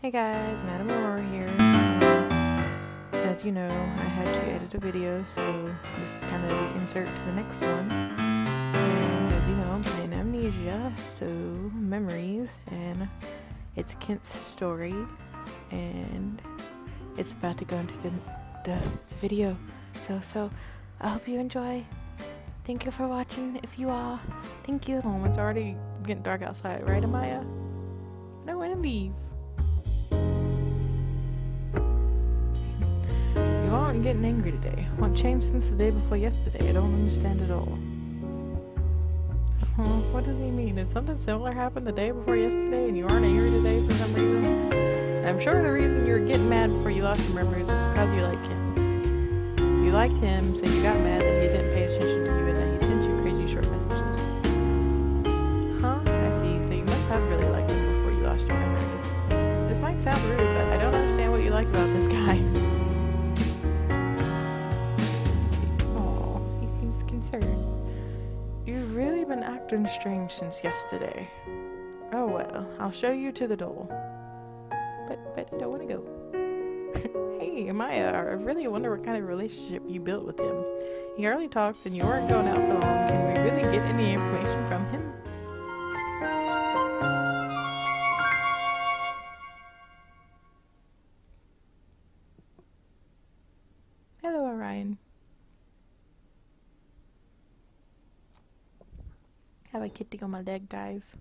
Hey guys, Madam Aurora here. As you know, I had to edit a video, so this is kind of the insert to the next one. And as you know, I'm playing Amnesia, so memories, and it's Kent's story, and it's about to go into the video. So I hope you enjoy. Thank you for watching. If you are, thank you. Oh, it's already getting dark outside, right, Amaya? I don't want to leave. You aren't getting angry today. What changed since the day before yesterday? I don't understand at all. What does he mean? Did something similar happen the day before yesterday and you aren't angry today for some reason? I'm sure the reason you were getting mad before you lost your memories is because you like him. You liked him, so you got mad that he didn't pay attention to you and that he sent you crazy short messages. Huh? I see. So you must have really liked him before you lost your memories. This might sound rude, but I don't understand what you liked about this guy. You've really been acting strange since yesterday. Oh well, I'll show you to the door. But I don't want to go. Hey, Amaya, I really wonder what kind of relationship you built with him. He hardly talks and you weren't going out for long. Can we really get any information from him? Hello, Orion. Have a kitty on my leg, guys.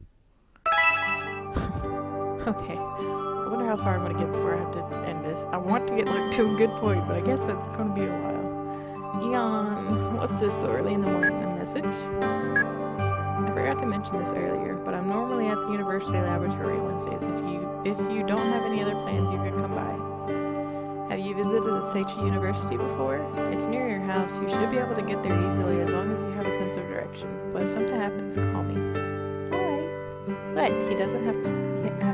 Okay. I wonder how far I'm going to get before I have to end this. I want to get to a good point, but I guess that's going to be a while. Yawn. What's this so early in the morning? A message? I forgot to mention this earlier, but I'm normally at the university laboratory Wednesdays. If you don't have any other plans, you can come by. Have you visited the Seichi University before? It's near your house. You should be able to get there easily as long as you have a sense of direction. But if something happens, call me. Alright. But he doesn't have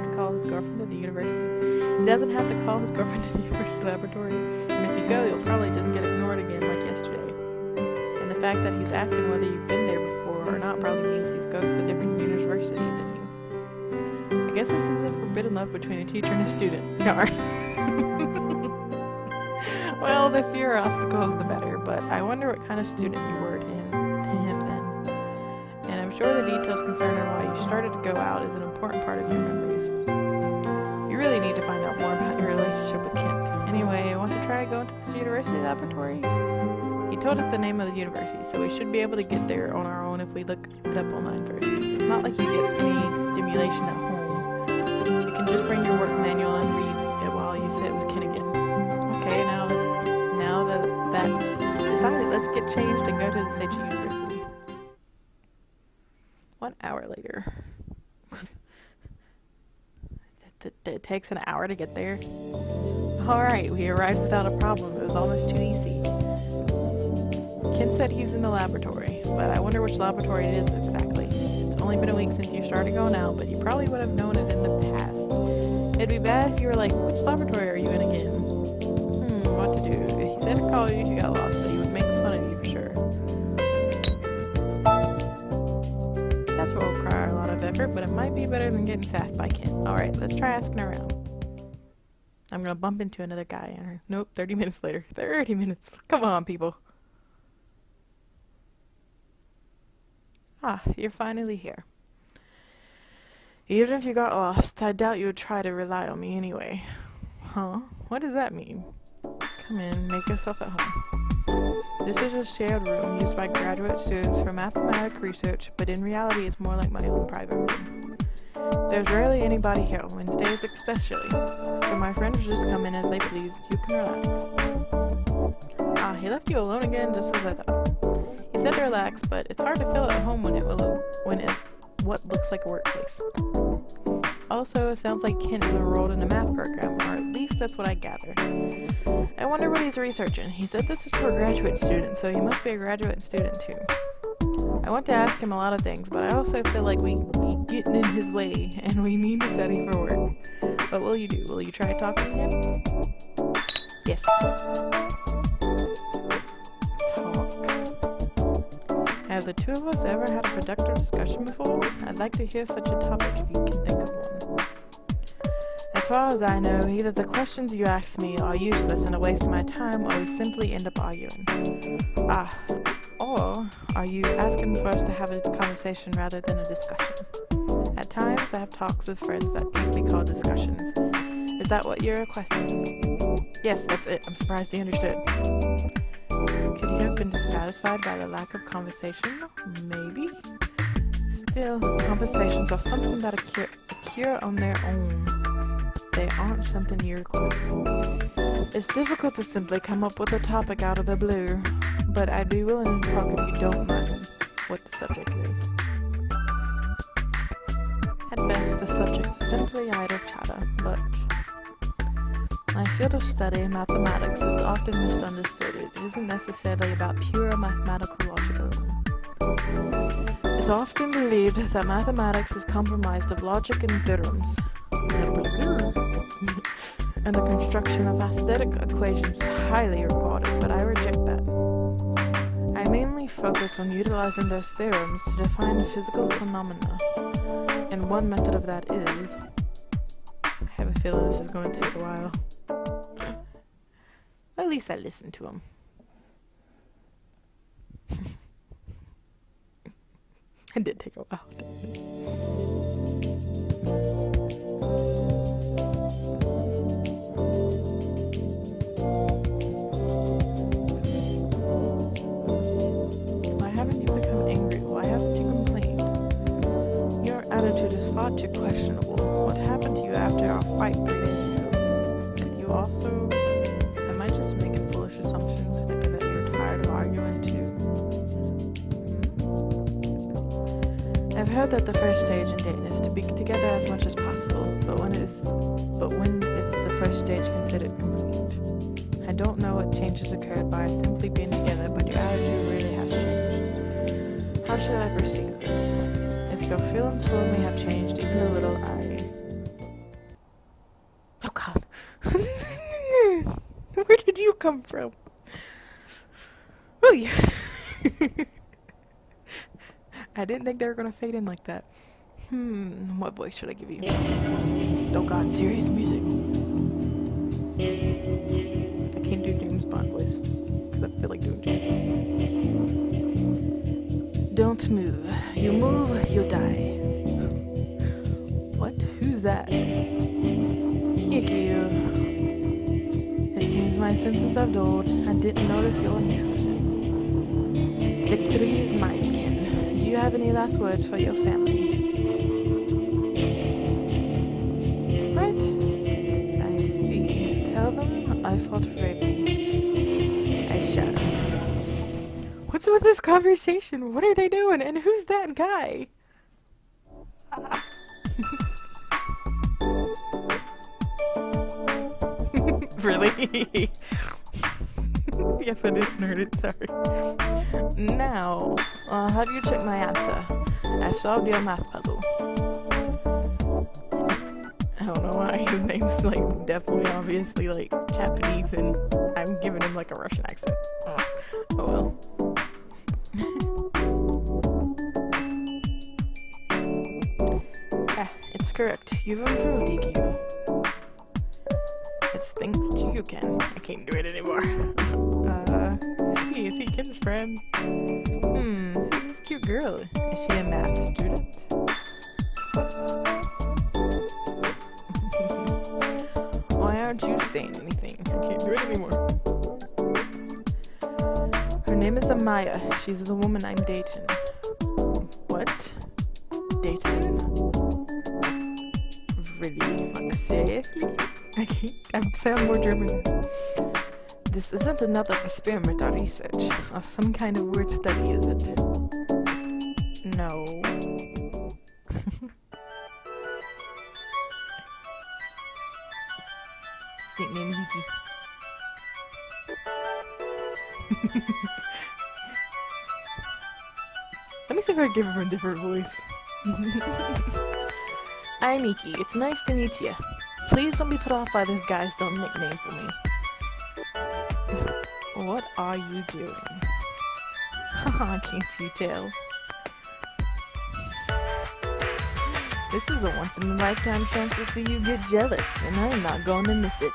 to call his girlfriend at the university. He doesn't have to call his girlfriend to the university laboratory. And if you go, you'll probably just get ignored again like yesterday. And the fact that he's asking whether you've been there before or not probably means he's goes to a different university than you. I guess this is a forbidden love between a teacher and a student. Darn. Well, the fewer obstacles, the better, but I wonder what kind of student you were to him then. And I'm sure the details concerning why you started to go out is an important part of your memories. You really need to find out more about your relationship with Kent. Anyway, want to try going to this university laboratory? He told us the name of the university, so we should be able to get there on our own if we look it up online first. It's not like you get any stimulation at home. You can just bring your work manual and read it while you sit with Kent again. Okay, now that's decided, let's get changed and go to the Seichi University. 1 hour later. It takes an hour to get there. Alright, we arrived without a problem. It was almost too easy. Ken said he's in the laboratory, but I wonder which laboratory it is exactly. It's only been a week since you started going out, but you probably would have known it in the past. It'd be bad if you were like, which laboratory are you in again? What to do? If he said to call you, you got lost, but he would make fun of you for sure. That's what will require a lot of effort, but it might be better than getting sassed by Ken. Alright, let's try asking around. I'm gonna bump into another guy. Nope, 30 minutes later. 30 minutes. Come on, people. Ah, you're finally here. Even if you got lost, I doubt you would try to rely on me anyway. Huh? What does that mean? Come in, make yourself at home. This is a shared room used by graduate students for mathematics research, but in reality it's more like my own private room. There's rarely anybody here, Wednesdays especially, so my friends just come in as they please. You can relax. Ah, he left you alone again, just as I thought. He said to relax, but it's hard to feel at home when what looks like a workplace. Also, it sounds like Kent is enrolled in a math program, or at least that's what I gather. I wonder what he's researching. He said this is for graduate students, so he must be a graduate student too. I want to ask him a lot of things, but I also feel like we be getting in his way, and we need to study for work. What will you do? Will you try talking to him? Yes. Have the two of us ever had a productive discussion before? I'd like to hear such a topic if you can think of one. As As far as I know, either the questions you ask me are useless and a waste of my time, or we simply end up arguing. Or are you asking for us to have a conversation rather than a discussion? At times, I have talks with friends that can't be called discussions. Is that what you're requesting? Yes, that's it. I'm surprised you understood. Could you have been dissatisfied by the lack of conversation? Maybe. Still, conversations are something that occur on their own. They aren't something you request. It's difficult to simply come up with a topic out of the blue, but I'd be willing to talk if you don't mind what the subject is. At best, the subject is simply idle chatter, but my field of study, mathematics, is often misunderstood. It isn't necessarily about pure mathematical logic alone. It's often believed that mathematics is comprised of logic and theorems, and the construction of aesthetic equations highly regarded, but I reject that. I mainly focus on utilizing those theorems to define physical phenomena, and one method of that is... I have a feeling this is going to take a while. At least I listened to him. It did take a while. Why haven't you become angry? Why haven't you complained? Your attitude is far too questionable. What happened to you after our fight 3 days ago? Did you also... Am I just making foolish assumptions, thinking that you're tired of arguing too? I've heard that the first stage in dating is to be together as much as possible, but when is the first stage considered complete? I don't know what changes occurred by us simply being together, but your attitude really has changed. How should I perceive this? If your feelings for me have changed even a little, Oh God. Where did you come from? Ooh. I didn't think they were gonna fade in like that. What voice should I give you? Oh God, serious music. I can't do James Bond voice, because I feel like doing James Bond voice. Don't move. You move, you die. What? Who's that? Ikki. It seems my senses have dulled. I didn't notice your intrusion. Victory is mine, kin. Do you have any last words for your family? What? I see. Tell them I fought bravely. I shall. What's with this conversation? What are they doing? And who's that guy? Really? Yes, I did nerd it, sorry. Now, I'll have you check my answer. I solved your math puzzle. I don't know why his name is like definitely obviously like Japanese and I'm giving him like a Russian accent. Oh well. It's correct. You've improved, Ikki. It's thanks to you, Ken. I can't do it anymore. Is he Ken's friend? Who's this cute girl? Is she a math student? Why aren't you saying anything? I can't do it anymore. Her name is Amaya. She's the woman I'm dating. What? Dating? Really? Like, seriously? I'd sound more German. This isn't another experiment or research, or some kind of weird study, is it? No. His nickname is Ikki. Let me see if I can give him a different voice. I'm Ikki. It's nice to meet you. Please don't be put off by this guy's dumb nickname for me. What are you doing? Haha, can't you tell? This is a once-in-a-lifetime chance to see you get jealous, and I'm not going to miss it.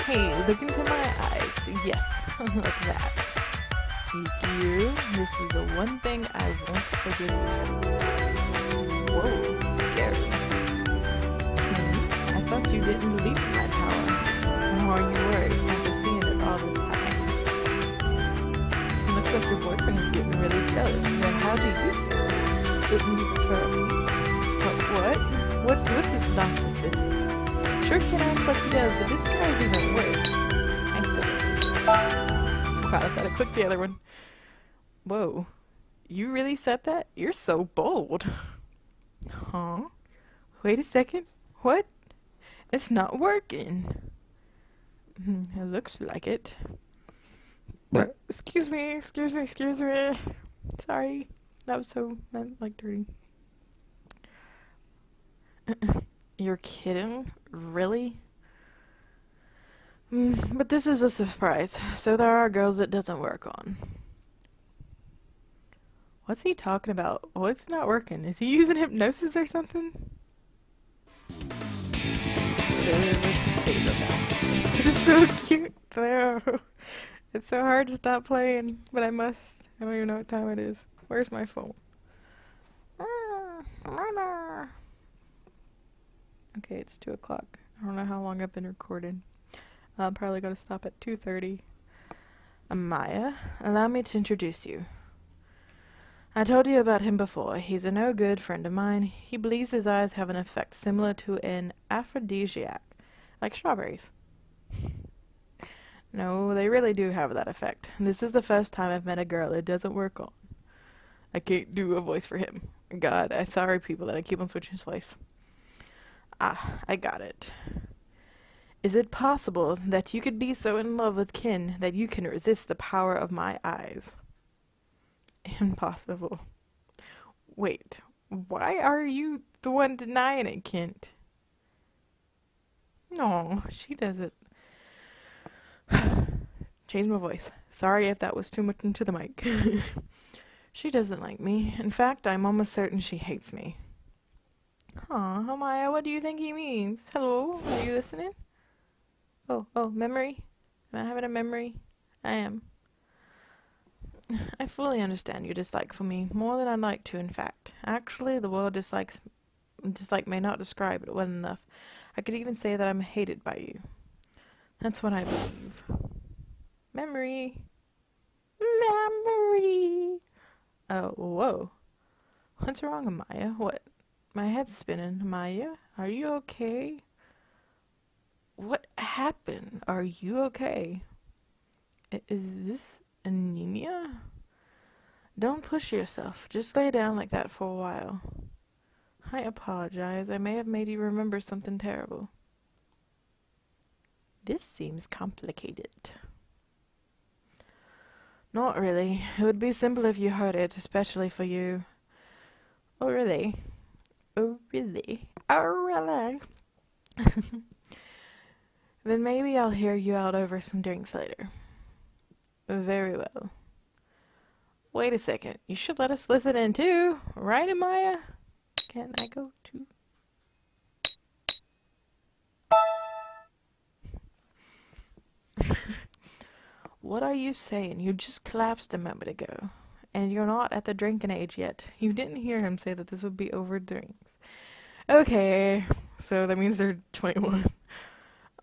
Hey, look into my eyes. Yes, like that. Ikki, this is the one thing I won't forgive you for. Whoa, scary. I thought you didn't believe in my power. Nor are you worried after seeing it all this time. It looks like your boyfriend is getting really jealous, but how do you feel? Wouldn't you prefer me? What? What's with this narcissist? Sure Ken acts like he does, but this guy's even worse. I still God, I thought I clicked the other one. Whoa. You really said that? You're so bold. Huh? Wait a second. What? It's not working. It looks like it. Excuse me. Sorry. That was so, like, dirty. You're kidding? Really? But this is a surprise, so there are girls it doesn't work on. What's he talking about? What's not working? Is he using hypnosis or something? It's so cute though. It's so hard to stop playing, but I must. I don't even know what time it is. Where's my phone? Okay, it's 2 o'clock. I don't know how long I've been recording. I'm probably going to stop at 2:30. Maya, allow me to introduce you. I told you about him before. He's a no-good friend of mine. He believes his eyes have an effect similar to an aphrodisiac, like strawberries. No, they really do have that effect. This is the first time I've met a girl it doesn't work on. I can't do a voice for him. God, I'm sorry people that I keep on switching his voice. Ah, I got it. Is it possible that you could be so in love with Ken that you can resist the power of my eyes? Impossible. Wait, why are you the one denying it, Kent? No, she doesn't. Change my voice. Sorry if that was too much into the mic. She doesn't like me. In fact, I'm almost certain she hates me. Aw, Maya, what do you think he means? Hello, are you listening? Oh, memory? Am I having a memory? I am. I fully understand your dislike for me, more than I'd like to, in fact. Actually, the word dislike may not describe it well enough. I could even say that I'm hated by you. That's what I believe. Memory. Oh, whoa. What's wrong, Maya? What? My head's spinning. Maya, are you okay? What happened? Are you okay? Is this anemia? Don't push yourself. Just lay down like that for a while. I apologize. I may have made you remember something terrible. This seems complicated. Not really. It would be simple if you heard it, especially for you. Oh, really? Oh, really? Oh, really? Then maybe I'll hear you out over some drinks later. Very well. Wait a second. You should let us listen in too. Right, Amaya? Can I go too? What are you saying? You just collapsed a moment ago. And you're not at the drinking age yet. You didn't hear him say that this would be over drinks. Okay, so that means they're 21.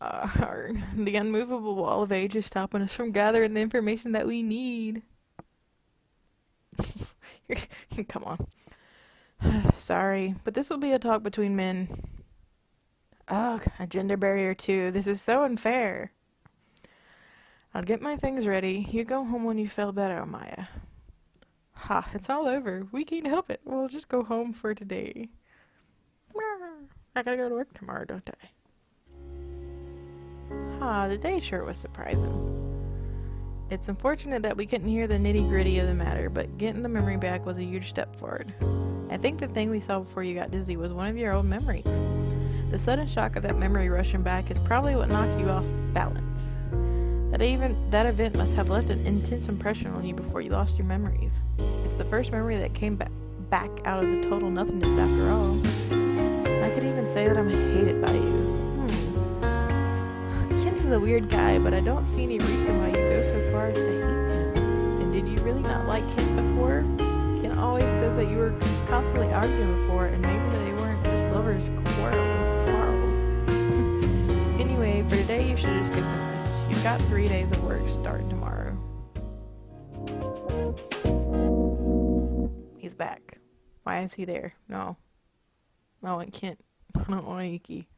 The unmovable wall of age is stopping us from gathering the information that we need. Come on. Sorry, but this will be a talk between men. Ugh, a gender barrier too. This is so unfair. I'll get my things ready. You go home when you feel better, Maya. Ha, it's all over. We can't help it. We'll just go home for today. I gotta go to work tomorrow, don't I? The day sure was surprising. It's unfortunate that we couldn't hear the nitty-gritty of the matter, but getting the memory back was a huge step forward. I think the thing we saw before you got dizzy was one of your old memories. The sudden shock of that memory rushing back is probably what knocked you off balance. That event must have left an intense impression on you before you lost your memories. It's the first memory that came back out of the total nothingness after all. I could even say that I'm hated by you. Kent is a weird guy, but I don't see any reason why you go so far as to hate him. And did you really not like Kent before? Kent always says that you were constantly arguing before, and maybe they weren't just lovers' quarrels. Anyway, for today you should just get some rest. You've got 3 days of work starting tomorrow. He's back. Why is he there? No. I want Kent. I don't want Ikki.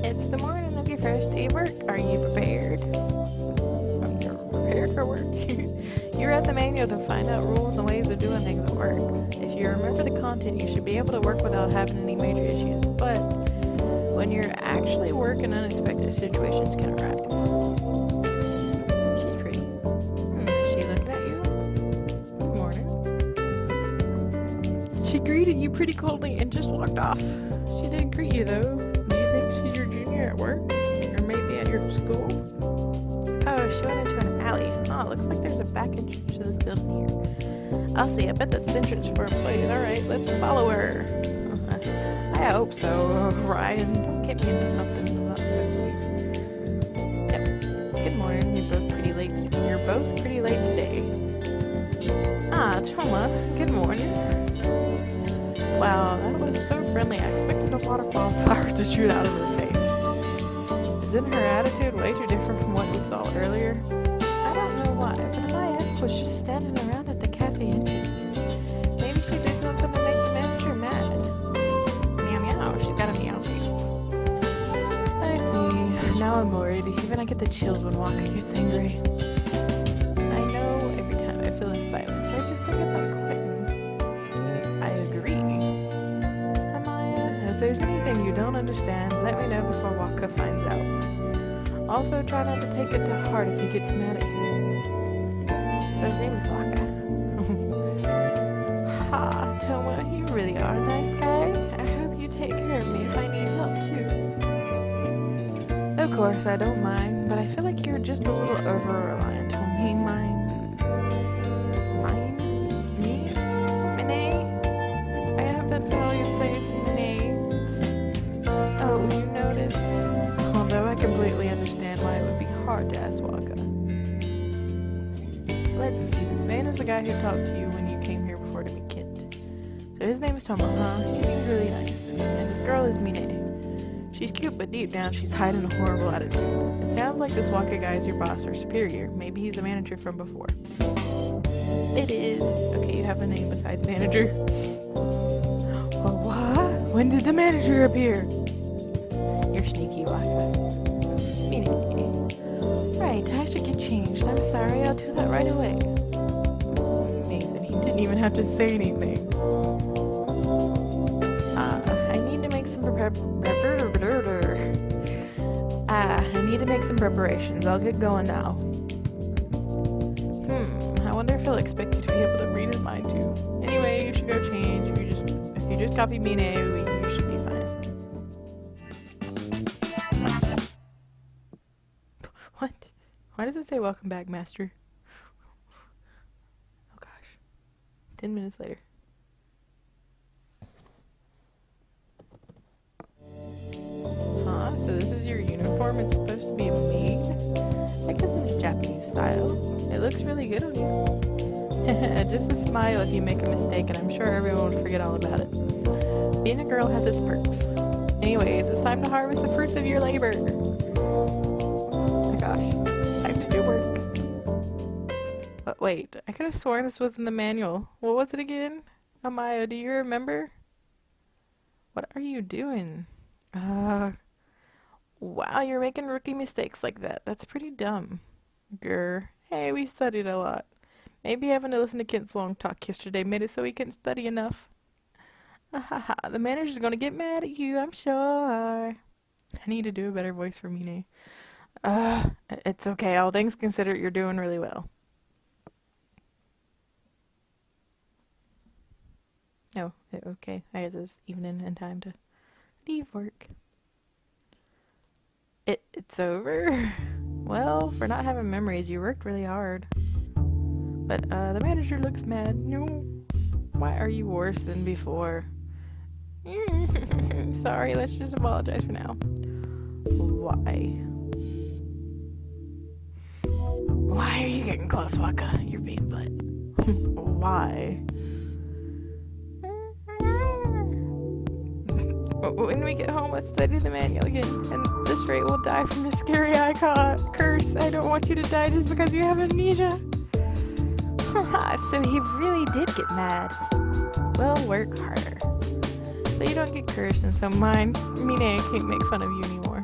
It's the morning of your first day of work. Are you prepared? You're prepared for work. You read the manual to find out rules and ways of doing things at work. If you remember the content, you should be able to work without having any major issues. But when you're actually working, unexpected situations can arise. She's pretty. Is she looking at you? Good morning. She greeted you pretty coldly and just walked off. She didn't greet you though. Do you think she's your junior at work? Or maybe at your school? Oh, she went into an alley. Oh, it looks like there's a back entrance to this building here. I'll see. I bet that's the entrance for employees. Alright, let's follow her. I hope so. Ryan, don't get me into something I'm not supposed to be. Yep. Good morning. You're both pretty late. You're both pretty late today. Ah, Toma. Good morning. Wow, that was so friendly. I expected a waterfall of flowers to shoot out of her face. Isn't her attitude way too different from what we saw earlier? I don't know why, but Maya was just standing around at the cafe entrance. Maybe she did something to make the manager mad. Meow meow, she's got a meow face. I see. Now I'm worried. Even I get the chills when Waka gets angry. I know every time I feel his silence, I just think about quitting. I agree. Amaya, if there's anything you don't understand, let me know before Waka finds out. Also, try not to take it to heart if he gets mad at you. So his name is Waka. Ha, Toma, you really are a nice guy. I hope you take care of me if I need help too. Of course, I don't mind, but I feel like you're just a little over-reliant on me. Mine? Me? Mine? I hope that's how you say it's Mine. Oh, you noticed? Although I completely understand why it would be hard to ask Waka. Let's see, this man is the guy who talked to you when you came here before to meet Kent. So his name is Toma, huh? He seems really nice. And this girl is Mine. She's cute, but deep down she's hiding a horrible attitude. It sounds like this Waka guy is your boss or superior. Maybe he's a manager from before. It is. Okay, you have a name besides manager. Well, what? When did the manager appear? You're sneaky, Waka. Mine. Right, I should get changed. I'm sorry, I'll do that right away. Amazing, he didn't even have to say anything. I need to make some preparations. I'll get going now. I wonder if he'll expect you to be able to read his mind too. Anyway, you should go change. If you just copy Mine, you should be fine. What? Why does it say welcome back, master? Oh gosh. 10 minutes later. Huh? So this is your uniform? It's supposed to be a maid? I guess it's Japanese style. It looks really good on you. Just a smile if you make a mistake, and I'm sure everyone will forget all about it. Being a girl has its perks. Anyways, it's time to harvest the fruits of your labor. Oh my gosh. Time to do work. But wait, I could have sworn this was in the manual. What was it again? Amaya, do you remember? What are you doing? Wow, you're making rookie mistakes like that. That's pretty dumb. Grr. Hey, we studied a lot. Maybe having to listen to Kent's long talk yesterday made it so he couldn't study enough. Ahaha, the manager's gonna get mad at you, I'm sure. I need to do a better voice for Mine. It's okay. All things considered, you're doing really well. Oh, okay. I guess it's evening and time to leave work. It's over? Well, for not having memories, you worked really hard. But, the manager looks mad. No. Why are you worse than before? Sorry, let's just apologize for now. Why? Why are you getting close, Waka? You're being butt. Why? When we get home, let's study the manual again. And this rate will die from the scary icon curse. I don't want you to die just because you have amnesia. So he really did get mad. Well, work harder. So you don't get cursed, and so Mine can't make fun of you anymore.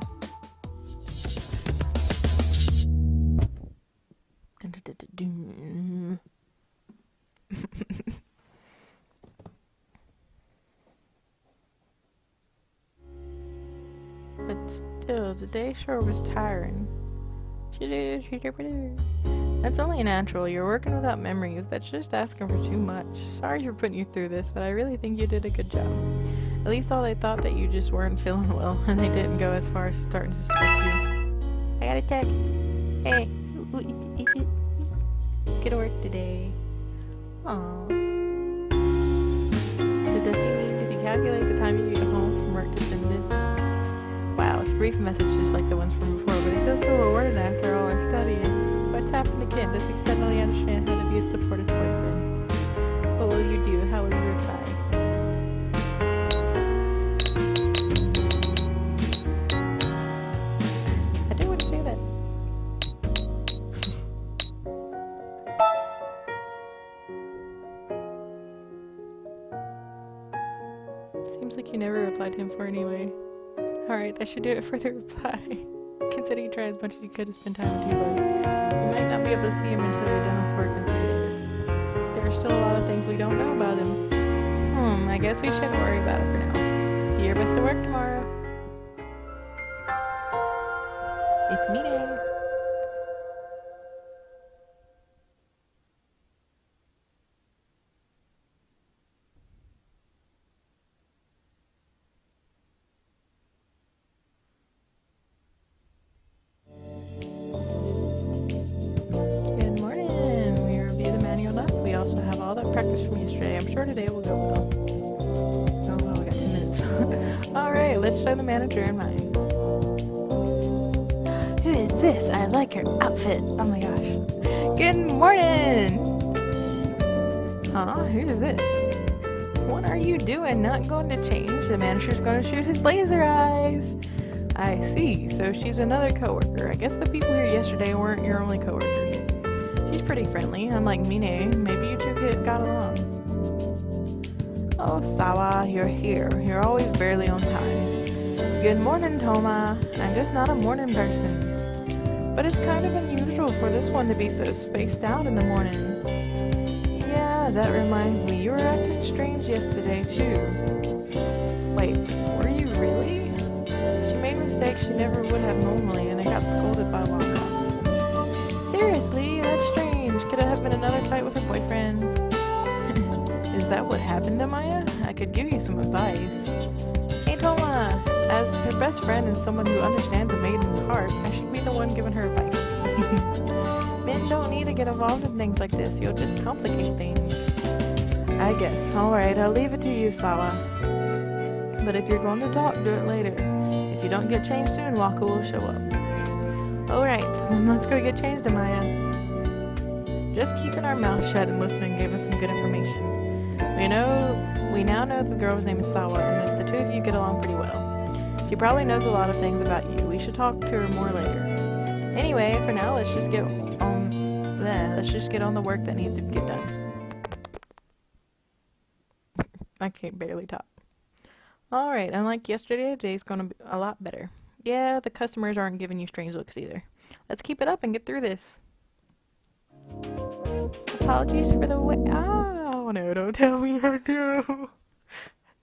But still, today sure was tiring. That's only natural. You're working without memories. That's just asking for too much. Sorry for putting you through this, but I really think you did a good job. At least all they thought that you just weren't feeling well, and they didn't go as far as starting to suspect you. I got a text. Hey, is it? Get to work today. Aww. Did he calculate the time you get home from work to send this? Wow, it's a brief message just like the ones from before, but it feels so rewarding after all our studying. What's happened again? Does he suddenly understand how to be a supportive boyfriend? What will you do? How will you reply? I do want to say that. Seems like you never replied to him for anyway. Alright, that should do it for the reply. Consider you try as much as you could to spend time with T-Boy. You might not be able to see him until you're done with work in 3 days. There are still a lot of things we don't know about him. I guess we shouldn't worry about it for now. Do your best to work tomorrow. It's me day. Good morning. We review the manual enough. We also have all that practice from yesterday. I'm sure today will go well. Oh well, we got 10 minutes. Alright, let's show the manager in mind. Who is this? I like her outfit. Oh my gosh. Good morning! Huh? Who is this? What are you doing? Not going to change? The manager's going to shoot his laser eyes. I see. So she's another coworker. I guess the people here yesterday weren't your only coworkers. She's pretty friendly, unlike Mine. Maybe you two got along. Oh, Sawa, you're here. You're always barely on time. Good morning, Toma. I'm just not a morning person. But it's kind of unusual for this one to be so spaced out in the morning. Yeah, that reminds me. You were acting strange yesterday, too. Wait, were you really? She made mistakes she never would have normally, and then got scolded by Waka. Seriously, that's strange. Could it have been another fight with her boyfriend? Is that what happened to Maya? I could give you some advice. Hey, Toma! As her best friend and someone who understands a maiden's heart, I should be the one giving her advice. Men don't need to get involved in things like this. You'll just complicate things. I guess. Alright, I'll leave it to you, Sawa. But if you're going to talk, do it later. If you don't get changed soon, Waka will show up. Alright, let's go get changed, Amaya. Just keeping our mouths shut and listening gave us some good information. We now know the girl's name is Sawa, and that the two of you get along pretty well. She probably knows a lot of things about you. We should talk to her more later. Anyway, for now, let's just get on the work that needs to get done. I can't barely talk. Alright, unlike yesterday, today's gonna be a lot better. Yeah, the customers aren't giving you strange looks either. Let's keep it up and get through this. Apologies for the way. Oh, no, don't tell me I do.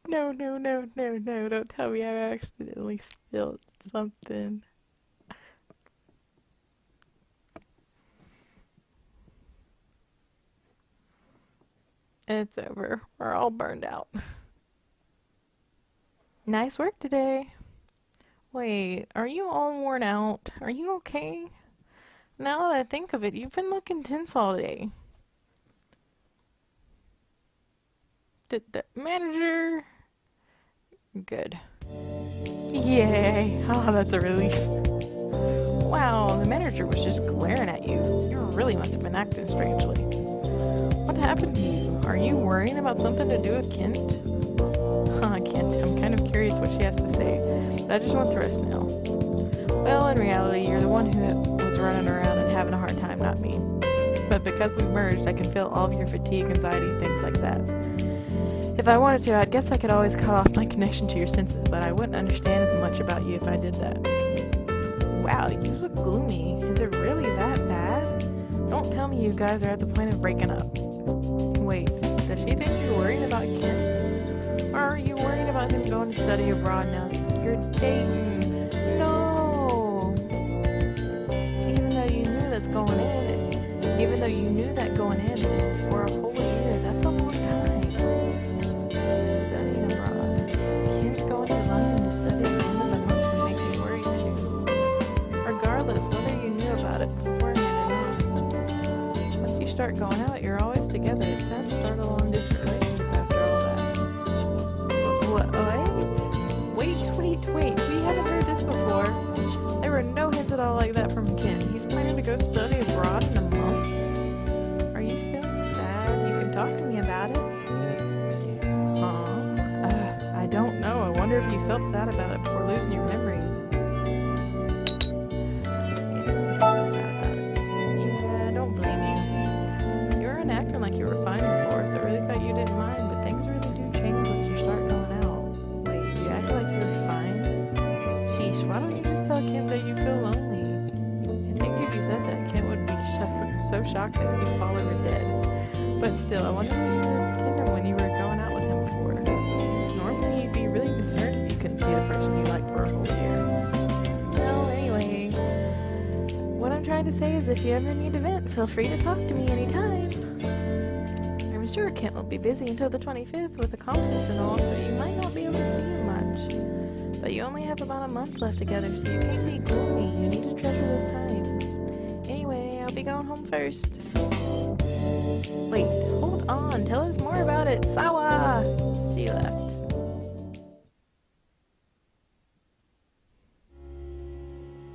No, don't tell me I accidentally spilled something. It's over. We're all burned out. Nice work today. Wait, are you all worn out? Are you okay? Now that I think of it, you've been looking tense all day. Did the manager? Good. Yay! Oh, that's a relief. Wow, the manager was just glaring at you. You really must have been acting strangely. What happened to you? Are you worrying about something to do with Kent? Kent, I'm kind of curious what she has to say, but I just want to rest now. Well, in reality, you're the one who was running around and having a hard time, not me. But because we merged, I can feel all of your fatigue, anxiety, things like that. If I wanted to, I guess I could always cut off my connection to your senses, but I wouldn't understand as much about you if I did that. Wow, you look gloomy. Is it really that bad? Don't tell me you guys are at the point of breaking up. Wait, does she think you're worried about Kent? Or are you worried about him going to study abroad now that you're dating? No! Even though you knew that going in, is for a whole year. That's a long time. Studying abroad. Kent going to London to study at the end of the month would make me worried too. Regardless, whether you knew about it beforehand or not. Once you start going out, you're always together. It's sad to start a long-distance relationship after all that. Wait. We haven't heard this before. There were no hints at all like that from Kent. He's planning to go study abroad in a month. Are you feeling sad? You can talk to me about it. I don't know. I wonder if you felt sad about it before losing your memories. Yeah, don't blame you. You weren't acting like you were fine before, so I really thought you didn't mind, but things really do change once you start going out. Wait, you acted like you were fine? Sheesh, why don't you just tell Kent that you feel lonely? I think if you said that, Kent would be so shocked that he'd fall over dead. But still, I wonder why you were tender when you were going out with him before. Normally, you'd be really concerned if you couldn't see the person you liked for a whole year. Well, anyway, what I'm trying to say is if you ever need to vent, feel free to talk to me anytime. I'm sure Kent will be busy until the 25th with the conference and all, so you might not be able to see him much. But you only have about a month left together, so you can't be gloomy. You need to treasure this time. Anyway, I'll be going home first. Wait, hold on. Tell us more about it. Sawa! She left.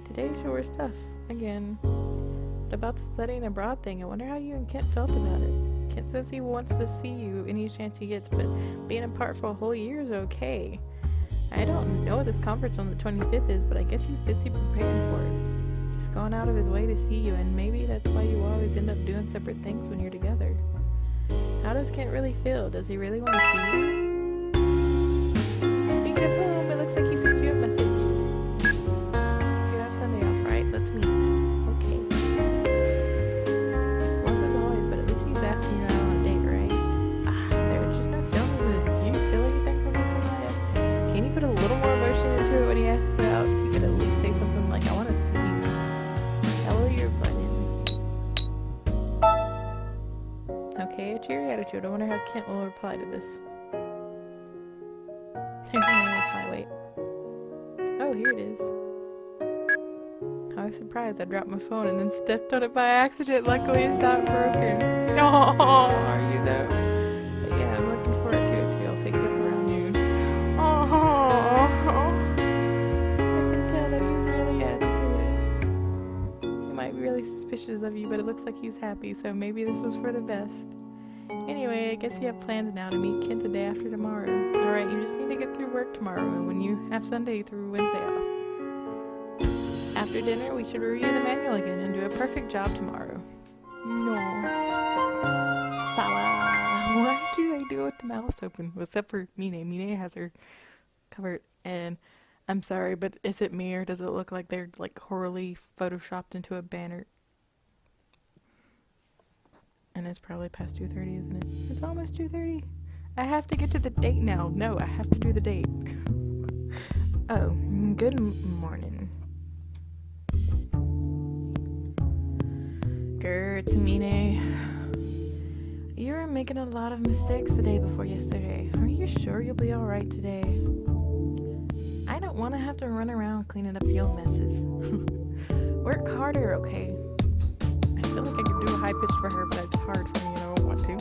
Today's your stuff. Again. But about the studying abroad thing, I wonder how you and Kent felt about it. Kent says he wants to see you any chance he gets, but being apart for a whole year is okay. I don't know what this conference on the 25th is, but I guess he's busy preparing for it. He's going out of his way to see you, and maybe that's why you always end up doing separate things when you're together. How does Kent really feel? Does he really want to see you? Speaking of whom, it looks like he sent you a message. You have Sunday off, right? Let's meet. Okay. Work as always, but at least he's asking you out on a date, right? There are just no films in this. Do you feel anything from this tonight? Can you put a little more emotion into it when he asks you out? If you could at least say something like, I want to see you. Hello, your button. Okay, a cheery attitude. I wonder how Kent will reply to this. Wait. Oh, here it is. I was surprised. I dropped my phone and then stepped on it by accident. Luckily, it's not broken. No, are you though? But yeah, I'm looking forward to it too. I'll pick it up around noon. Oh, I can tell that he's really into it. He might be really suspicious of you, but it looks like he's happy, so maybe this was for the best. Anyway, I guess you have plans now to meet Kent the day after tomorrow. Alright, you just need to get through work tomorrow when you have Sunday through Wednesday off. After dinner, we should review the manual again and do a perfect job tomorrow. No. Sawa. Why do they do it with the mouth open? Well, except for Mine. Mine has her covered, and I'm sorry, but is it me or does it look like they're like horribly photoshopped into a banner? And it's probably past 2:30, isn't it? It's almost 2:30. I have to get to the date now. No, I have to do the date. Oh, good morning. It's Mine. You were making a lot of mistakes the day before yesterday. Are you sure you'll be alright today? I don't want to have to run around cleaning up your messes. Work harder, okay? I feel like I could do a high pitch for her, but it's hard for me and I don't want to.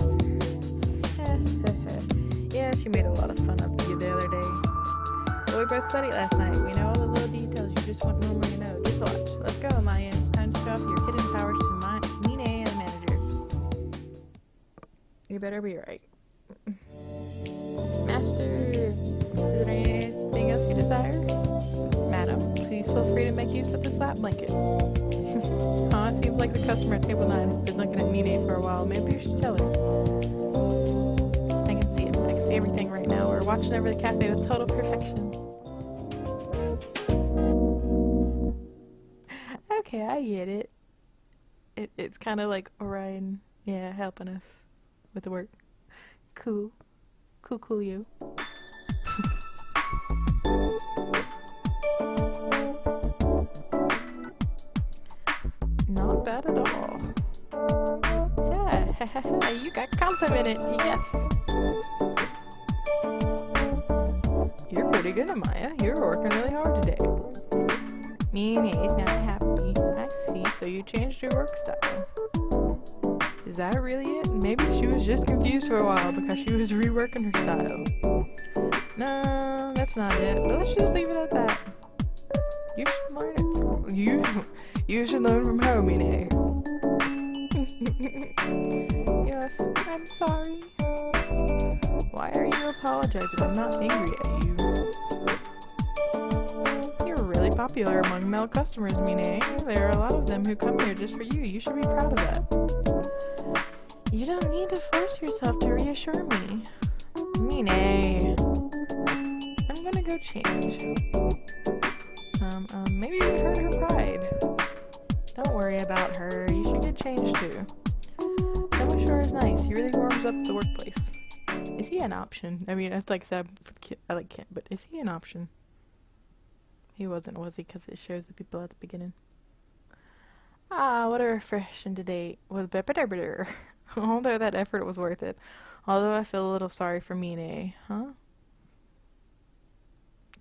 Yeah, she made a lot of fun of you the other day. But we both studied last night. We know all the little details you just wouldn't normally know. Just watch. Let's go, Maya. It's time to show off your hidden powers to Mina and the manager. You better be right. Master, is there anything else you desire? Madam, please feel free to make use of this lap blanket. Huh, it seems like the customer at table 9 has been looking at Mine for a while. Maybe you should tell her. I can see it. I can see everything right now. We're watching over the cafe with total perfection. Okay, I get it. It's kind of like Orion, yeah, helping us with the work. Cool. Cool, you. Not bad at all. Yeah, you got complimented, yes. You're pretty good, Amaya. You're working really hard today. Mina's not happy. I see, so you changed your work style. Is that really it? Maybe she was just confused for a while because she was reworking her style. No, that's not it. But let's just leave it at that. You should learn it from you should learn from her, Mine. Yes, I'm sorry. Why are you apologizing? I'm not angry at you. You're really popular among male customers, Mine. There are a lot of them who come here just for you. You should be proud of that. You don't need to force yourself to reassure me. Mine. I'm gonna go change. Maybe you hurt her pride. Don't worry about her. You should get changed too. Noah sure is nice. He really warms up the workplace. Is he an option? I mean, it's like I said, I like Kent, but is he an option? He wasn't, was he? Because it shows the people at the beginning. Ah, what a refreshing day. Although that effort was worth it. Although I feel a little sorry for Mine, huh?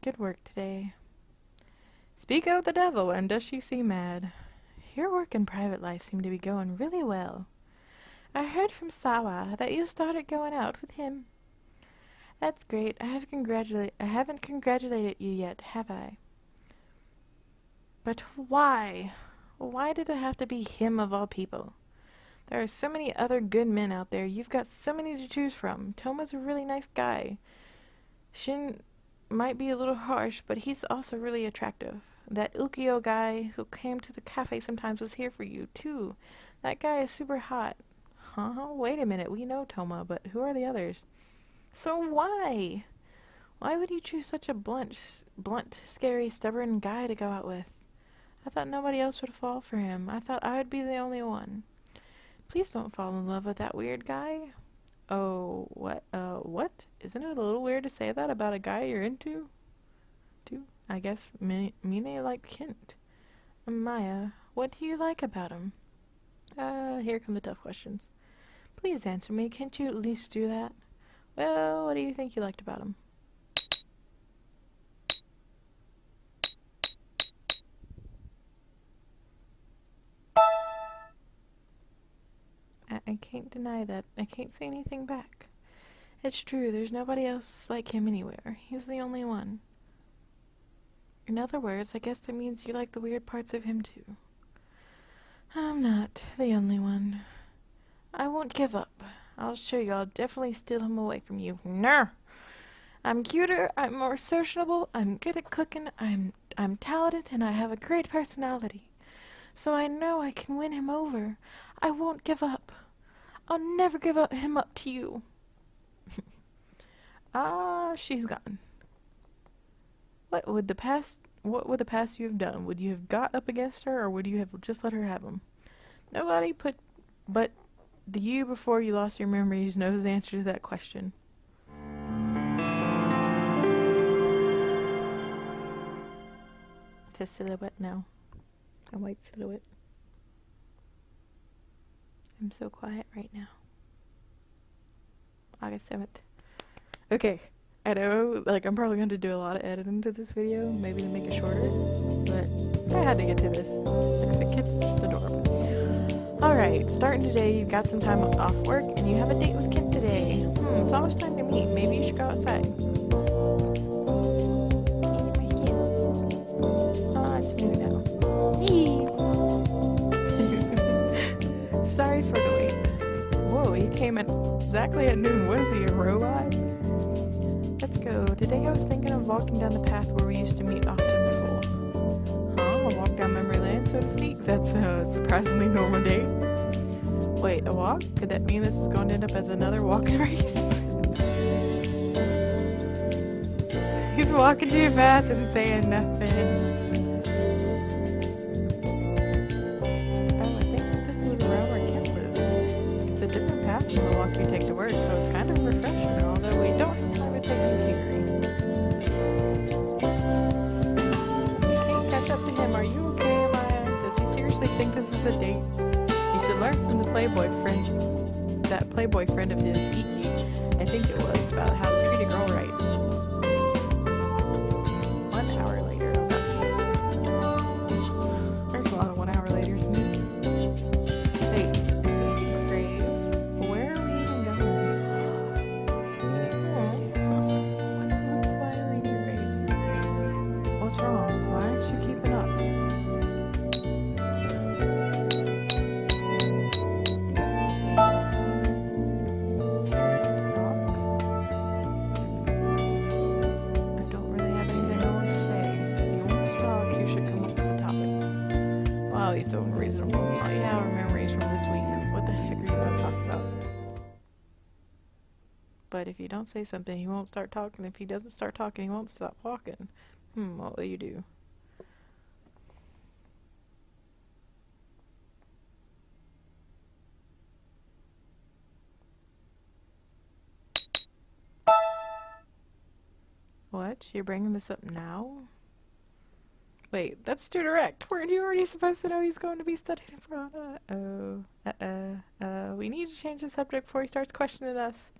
Good work today. Speak of the devil, and does she seem mad? Your work and private life seem to be going really well. I heard from Sawa that you started going out with him. That's great. I haven't congratulated you yet, have I? But why? Why did it have to be him of all people? There are so many other good men out there. You've got so many to choose from. Toma's a really nice guy. Shin might be a little harsh, but he's also really attractive. That Ukyo guy who came to the cafe sometimes was here for you, too. That guy is super hot. Huh? Wait a minute. We know Toma, but who are the others? So why? Why would you choose such a blunt, scary, stubborn guy to go out with? I thought nobody else would fall for him. I thought I would be the only one. Please don't fall in love with that weird guy. Oh, what? Isn't it a little weird to say that about a guy you're into? I guess Mine liked Kent. Maya, what do you like about him? Here come the tough questions. Please answer me. Can't you at least do that? Well, what do you think you liked about him? I can't deny that. I can't say anything back. It's true, there's nobody else like him anywhere. He's the only one. In other words, I guess that means you like the weird parts of him too. I'm not the only one. I won't give up. I'll show you. I'll definitely steal him away from you. No! I'm cuter, I'm more sociable, I'm good at cooking, I'm talented, and I have a great personality. So I know I can win him over. I won't give up. I'll never give him up to you. She's gone. What would the past you have done? Would you have got up against her, or would you have just let her have him? Nobody but the you before you lost your memories knows the answer to that question. It's a silhouette now. A white silhouette. I'm so quiet right now. August 7th. Okay. I know, like, I'm probably going to do a lot of editing to this video, maybe to make it shorter, but I had to get to this. Like, the kid's just adorable. Alright, starting today, you've got some time off work, and you have a date with Kent today. It's almost time to meet. Maybe you should go outside. It's noon now. Sorry for the wait. Whoa, he came at exactly at noon. What is he, a robot? Let's go. Today I was thinking of walking down the path where we used to meet often before. Huh? A walk down memory lane, so to speak? That's a surprisingly normal day. Wait, a walk? Could that mean this is going to end up as another walking race? He's walking too fast and saying nothing. Oh, I think this was around where Kent lives. It's a different path from the walk you take to work, so it's kind of refreshing, although we don't have time to take in the scenery. You can't catch up to him. Are you okay, Maya? Does he seriously think this is a date? You should learn from the playboy friend of his, Ikki, I think it was, about how to treat a girl right. 1 hour later. There's a lot of 1 hour laters in this. Wait, is this a grave? Where are we even going? What's why are we in your graves? What's wrong? Why aren't you keeping up? Wow, he's so unreasonable. Oh yeah, our memories from this week. What the heck are you going to talk about? But if you don't say something, he won't start talking. If he doesn't start talking, he won't stop walking. What will you do? What? You're bringing this up now? Wait, that's too direct. Weren't you already supposed to know he's going to be studying in front? We need to change the subject before he starts questioning us.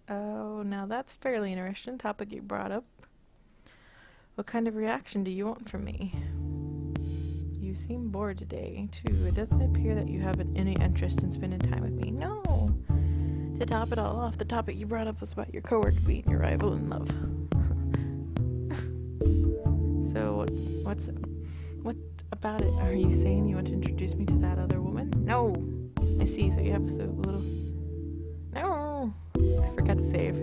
Oh, now that's a fairly interesting topic you brought up. What kind of reaction do you want from me? You seem bored today, too. It doesn't appear that you have any interest in spending time with me. No! To top it all off, the topic you brought up was about your coworker being your rival in love. So, what about it? Are you saying you want to introduce me to that other woman? No! I see, so you have a little... No! I forgot to save.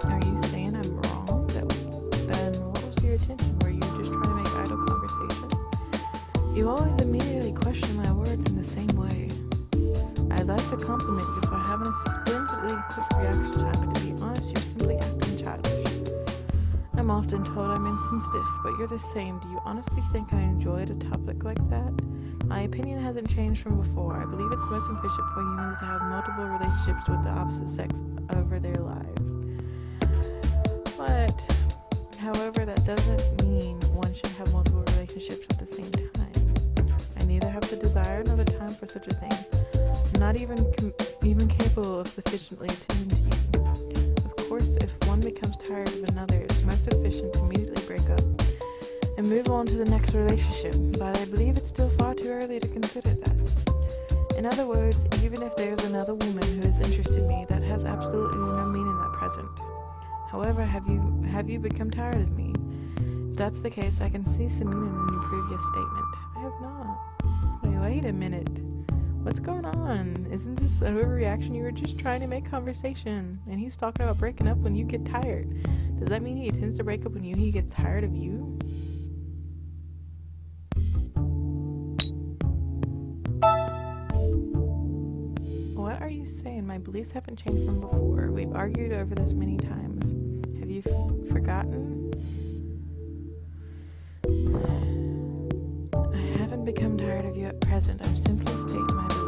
Are you saying I'm wrong? Then what was your intention? Were you just trying to make idle conversation? You always immediately question my words in the same way. I'd like to compliment you for having a splendidly quick reaction time, but to be honest, you're simply acting childish. I'm often told I'm insensitive, but you're the same. Do you honestly think I enjoyed a topic like that? My opinion hasn't changed from before. I believe it's most efficient for humans to have multiple relationships with the opposite sex over their lives. But, however, that doesn't mean one should have multiple relationships at the same time. I neither have the desire nor the time for such a thing. I'm not even capable of sufficiently attending to you. Of course, if one becomes tired of another, it's most efficient to immediately break up and move on to the next relationship, but I believe it's still far too early to consider that. In other words, even if there's another woman who is interested in me, that has absolutely no meaning at present. However, have you become tired of me? If that's the case, I can see some meaning in your previous statement. I have not. Wait a minute. What's going on? Isn't this an overreaction? You were just trying to make conversation, and he's talking about breaking up when you get tired. Does that mean he intends to break up when he gets tired of you? What are you saying? My beliefs haven't changed from before. We've argued over this many times. Have you forgotten? I haven't become tired of you at present. I'm simply stating my beliefs.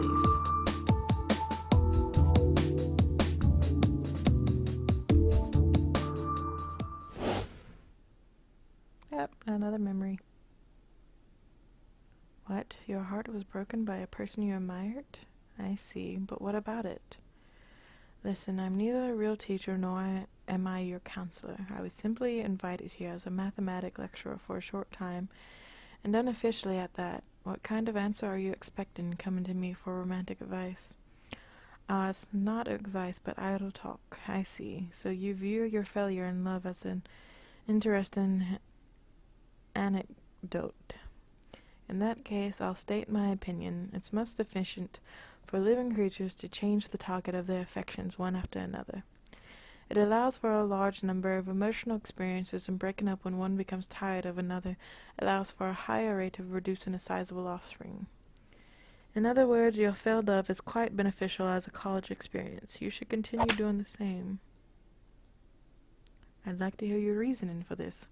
Yep, another memory. What? Your heart was broken by a person you admired? I see, but what about it? Listen, I'm neither a real teacher nor am I your counselor. I was simply invited here as a mathematics lecturer for a short time, and unofficially at that. What kind of answer are you expecting coming to me for romantic advice? It's not advice, but idle talk. I see. So you view your failure in love as an interesting anecdote. In that case, I'll state my opinion. It's most efficient for living creatures to change the target of their affections one after another. It allows for a large number of emotional experiences, and breaking up when one becomes tired of another allows for a higher rate of producing a sizable offspring. In other words, your failed love is quite beneficial as a college experience. You should continue doing the same. I'd like to hear your reasoning for this.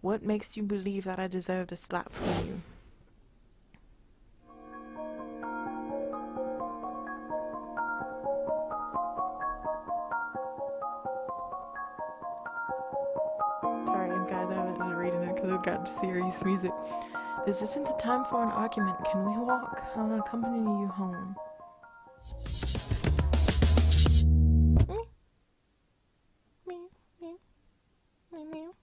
What makes you believe that I deserved a slap from you? Sorry, guys, I haven't been reading it because it got serious music. This isn't the time for an argument. Can we walk? I'll accompany you home. Meow, meow, meow, meow.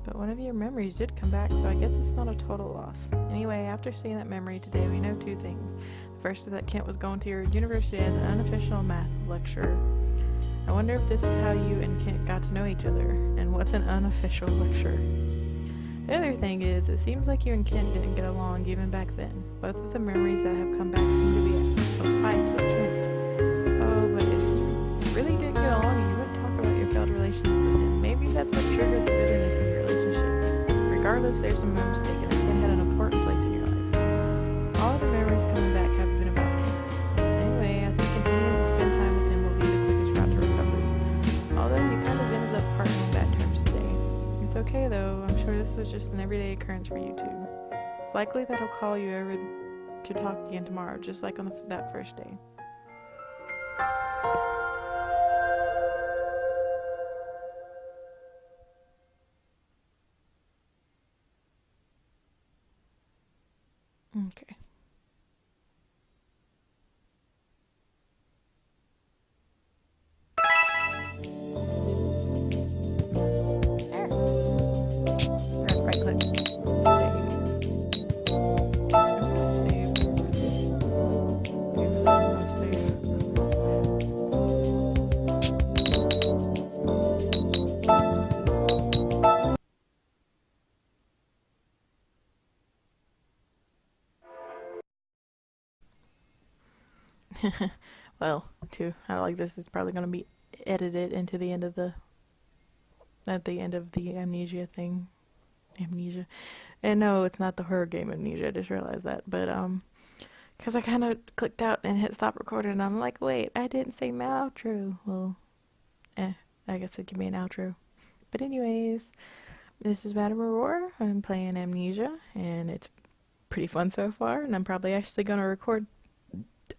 But one of your memories did come back, so I guess it's not a total loss. Anyway, after seeing that memory today, we know two things. The first is that Kent was going to your university as an unofficial math lecturer. I wonder if this is how you and Kent got to know each other, and what's an unofficial lecturer? The other thing is, it seems like you and Kent didn't get along even back then. Both of the memories that have come back seem to be of fights with Kent. Oh, but if you really didn't get along and you wouldn't talk about your failed relationship with him, maybe that's what triggered the bitterness in your relationship. Regardless, there's no mistake, and Kent had an important place in your life. All of the memories coming back have been about Kent. Anyway, I think continuing to spend time with him will be the quickest route to recovery. Although you kind of ended up parting on bad terms today. It's okay though, I'm sure this was just an everyday occurrence for you two. It's likely that he'll call you over to talk again tomorrow, just like on that first day. Okay. There. Right click. There you go. I'm gonna save this. I'm gonna save. Well, too, I like this is probably gonna be edited into the end of the at the end of the Amnesia thing. Amnesia. And no, it's not the horror game Amnesia, I just realized that. But because I kind of clicked out and hit stop recording, and I'm like, wait, I didn't say my outro. Well, I guess it'd give me an outro. But anyways, this is Madame Aurora. I'm playing Amnesia, and it's pretty fun so far, and I'm probably actually going to record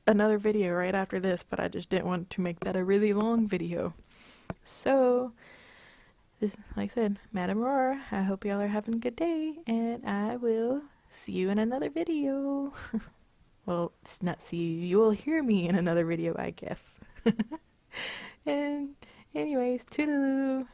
another video right after this, but I just didn't want to make that a really long video. So, this, like I said, Madame Aurora, I hope y'all are having a good day, and I will see you in another video. Well, it's not see you, you will hear me in another video, I guess. And anyways, toodaloo.